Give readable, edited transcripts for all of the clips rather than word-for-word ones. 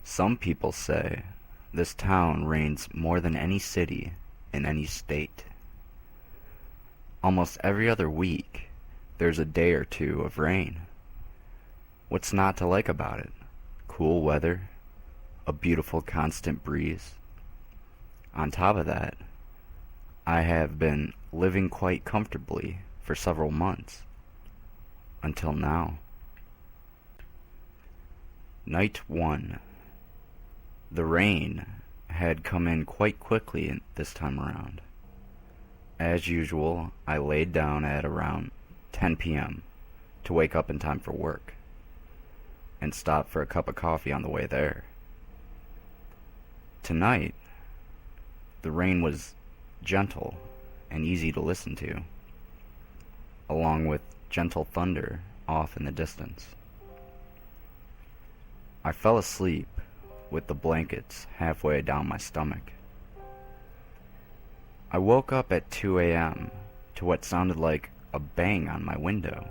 Some people say this town rains more than any city in any state. Almost every other week, there's a day or two of rain. What's not to like about it? Cool weather, a beautiful constant breeze. On top of that, I have been living quite comfortably for several months. Until now. Night 1. The rain had come in quite quickly this time around. As usual, I laid down at around 10 p.m. to wake up in time for work, and stopped for a cup of coffee on the way there. Tonight, the rain was gentle and easy to listen to, along with gentle thunder off in the distance. I fell asleep with the blankets halfway down my stomach. I woke up at 2 a.m. to what sounded like a bang on my window.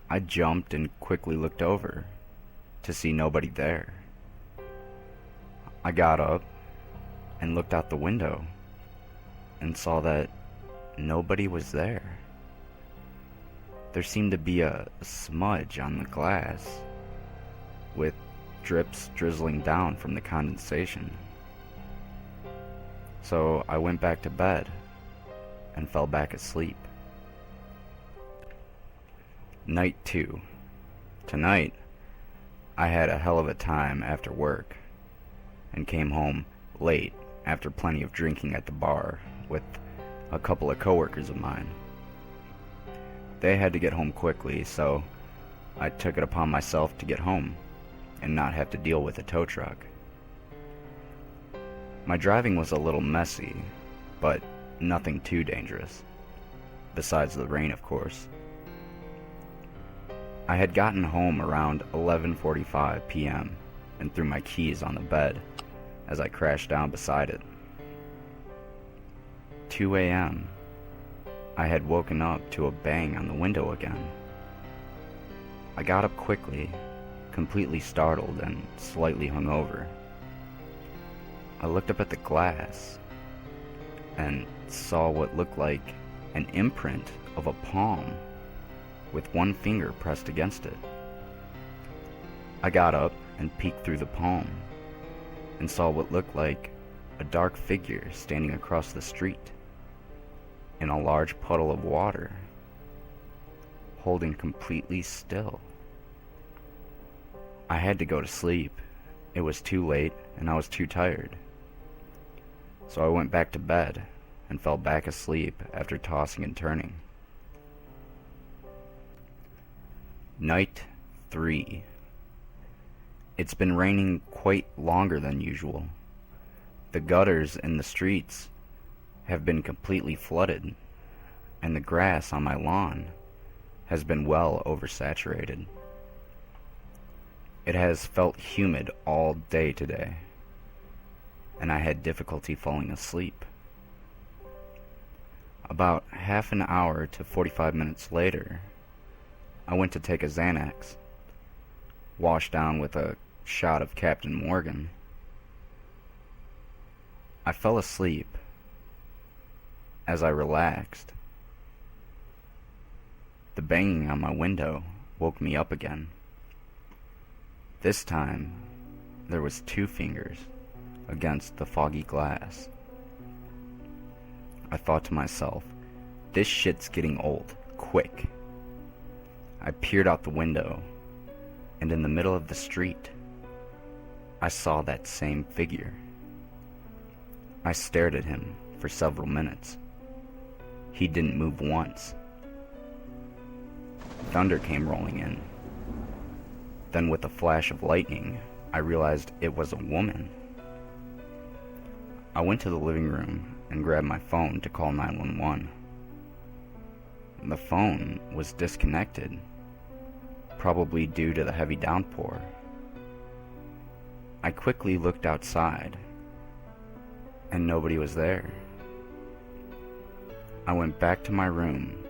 I jumped and quickly looked over to see nobody there. I got up and looked out the window and saw that nobody was there. There seemed to be a smudge on the glass, with drips drizzling down from the condensation. So I went back to bed and fell back asleep. Night 2. Tonight, I had a hell of a time after work, and came home late after plenty of drinking at the bar with a couple of coworkers of mine. They had to get home quickly, so I took it upon myself to get home and not have to deal with a tow truck. My driving was a little messy, but nothing too dangerous, besides the rain, of course. I had gotten home around 11:45 p.m. and threw my keys on the bed as I crashed down beside it. 2 a.m. I had woken up to a bang on the window again. I got up quickly, completely startled and slightly hungover. I looked up at the glass and saw what looked like an imprint of a palm with one finger pressed against it. I got up and peeked through the palm and saw what looked like a dark figure standing across the street in a large puddle of water, holding completely still. I had to go to sleep. It was too late and I was too tired. So I went back to bed and fell back asleep after tossing and turning. Night 3. It's been raining quite longer than usual. The gutters in the streets have been completely flooded, and the grass on my lawn has been well oversaturated. It has felt humid all day today, and I had difficulty falling asleep. About half an hour to 45 minutes later, I went to take a Xanax, washed down with a shot of Captain Morgan. I fell asleep. As I relaxed, the banging on my window woke me up again. This time, there was 2 fingers against the foggy glass. I thought to myself, this shit's getting old, quick. I peered out the window, and in the middle of the street, I saw that same figure. I stared at him for several minutes. He didn't move once. Thunder came rolling in. Then with a flash of lightning, I realized it was a woman. I went to the living room and grabbed my phone to call 911. The phone was disconnected, probably due to the heavy downpour. I quickly looked outside, and nobody was there. I went back to my room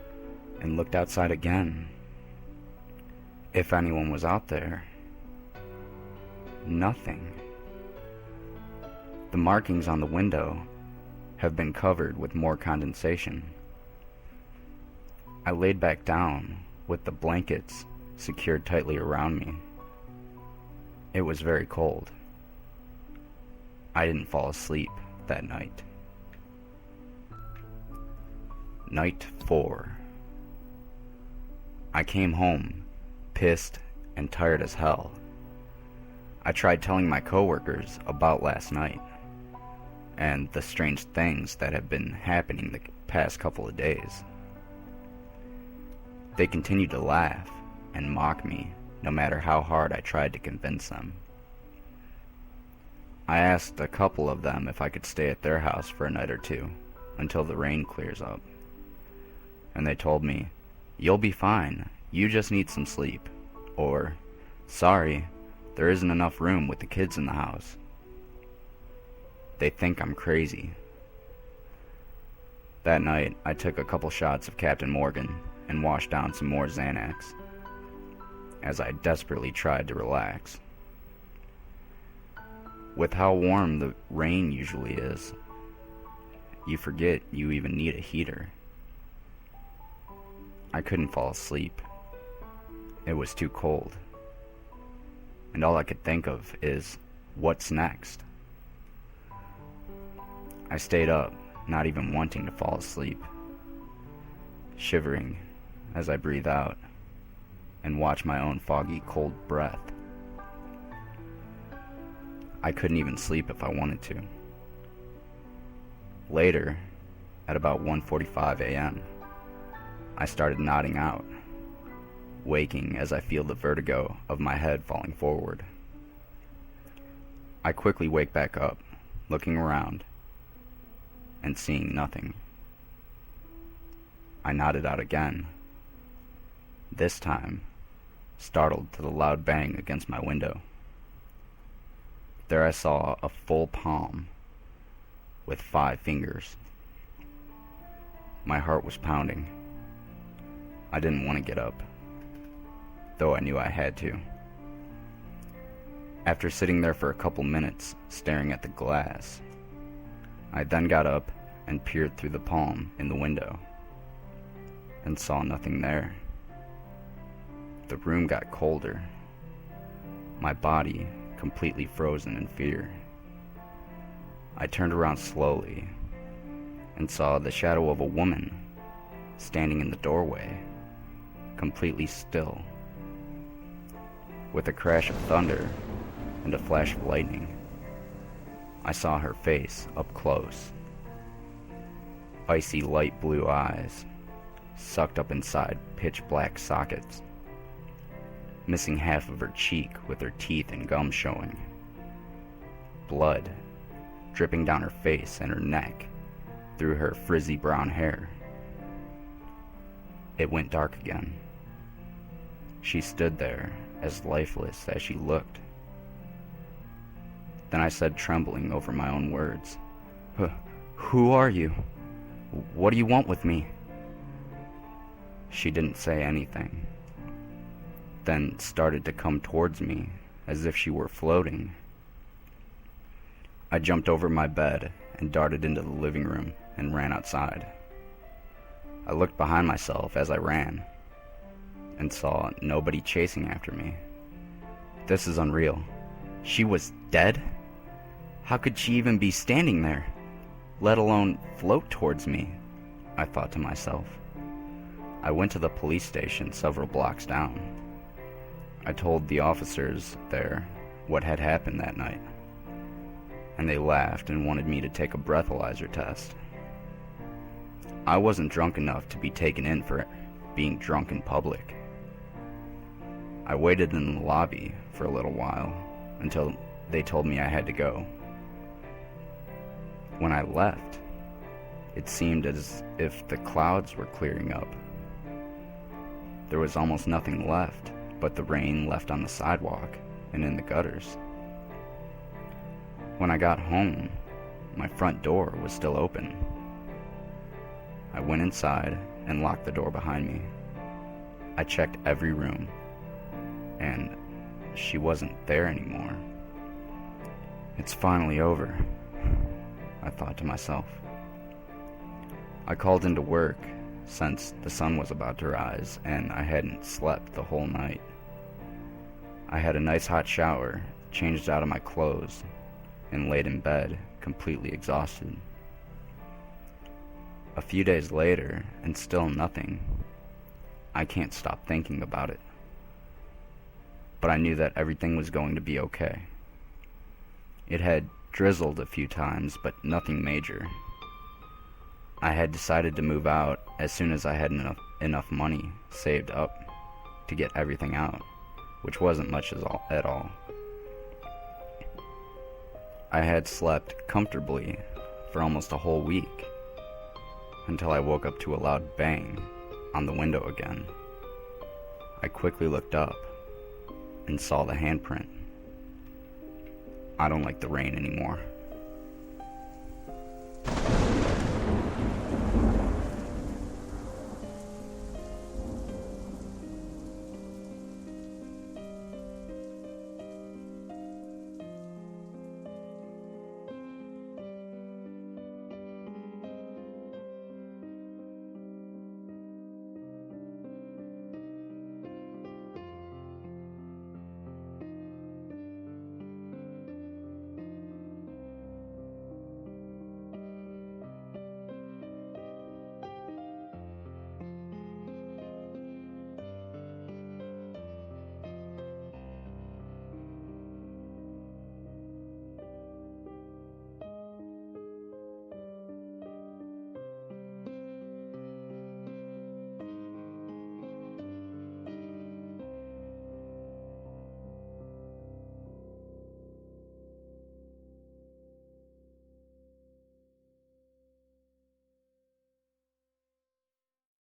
and looked outside again, if anyone was out there. Nothing. The markings on the window have been covered with more condensation. I laid back down with the blankets secured tightly around me. It was very cold. I didn't fall asleep that night. Night 4. I came home, pissed and tired as hell. I tried telling my coworkers about last night and the strange things that have been happening the past couple of days. They continued to laugh and mock me no matter how hard I tried to convince them. I asked a couple of them if I could stay at their house for a night or two until the rain clears up. And they told me, "You'll be fine, you just need some sleep," or, "Sorry, there isn't enough room with the kids in the house." They think I'm crazy. That night, I took a couple shots of Captain Morgan and washed down some more Xanax, as I desperately tried to relax. With how warm the rain usually is, you forget you even need a heater. I couldn't fall asleep. It was too cold. And all I could think of is, what's next? I stayed up, not even wanting to fall asleep, shivering as I breathe out and watch my own foggy, cold breath. I couldn't even sleep if I wanted to. Later, at about 1:45 a.m., I started nodding out, waking as I feel the vertigo of my head falling forward. I quickly wake back up, looking around, and seeing nothing. I nodded out again, this time startled to the loud bang against my window. There I saw a full palm with 5 fingers. My heart was pounding. I didn't want to get up, though I knew I had to. After sitting there for a couple minutes staring at the glass, I then got up and peered through the palm in the window and saw nothing there. The room got colder, my body completely frozen in fear. I turned around slowly and saw the shadow of a woman standing in the doorway, completely still. With a crash of thunder and a flash of lightning, I saw her face up close. Icy light blue eyes, sucked up inside pitch black sockets, missing half of her cheek with her teeth and gums showing. Blood dripping down her face and her neck through her frizzy brown hair. It went dark again. She stood there as lifeless as she looked. Then I said, trembling over my own words, "Who are you? What do you want with me?" She didn't say anything, then started to come towards me as if she were floating. I jumped over my bed and darted into the living room and ran outside. I looked behind myself as I ran and saw nobody chasing after me. This is unreal. She was dead? How could she even be standing there, let alone float towards me? I thought to myself. I went to the police station several blocks down. I told the officers there what had happened that night, and they laughed and wanted me to take a breathalyzer test. I wasn't drunk enough to be taken in for being drunk in public. I waited in the lobby for a little while until they told me I had to go. When I left, it seemed as if the clouds were clearing up. There was almost nothing left but the rain left on the sidewalk and in the gutters. When I got home, my front door was still open. I went inside and locked the door behind me. I checked every room, and she wasn't there anymore. It's finally over, I thought to myself. I called into work since the sun was about to rise and I hadn't slept the whole night. I had a nice hot shower, changed out of my clothes, and laid in bed, completely exhausted. A few days later, and still nothing. I can't stop thinking about it. But I knew that everything was going to be okay. It had drizzled a few times, but nothing major. I had decided to move out as soon as I had enough money saved up to get everything out, which wasn't much at all. I had slept comfortably for almost a whole week, until I woke up to a loud bang on the window again. I quickly looked up and saw the handprint. I don't like the rain anymore.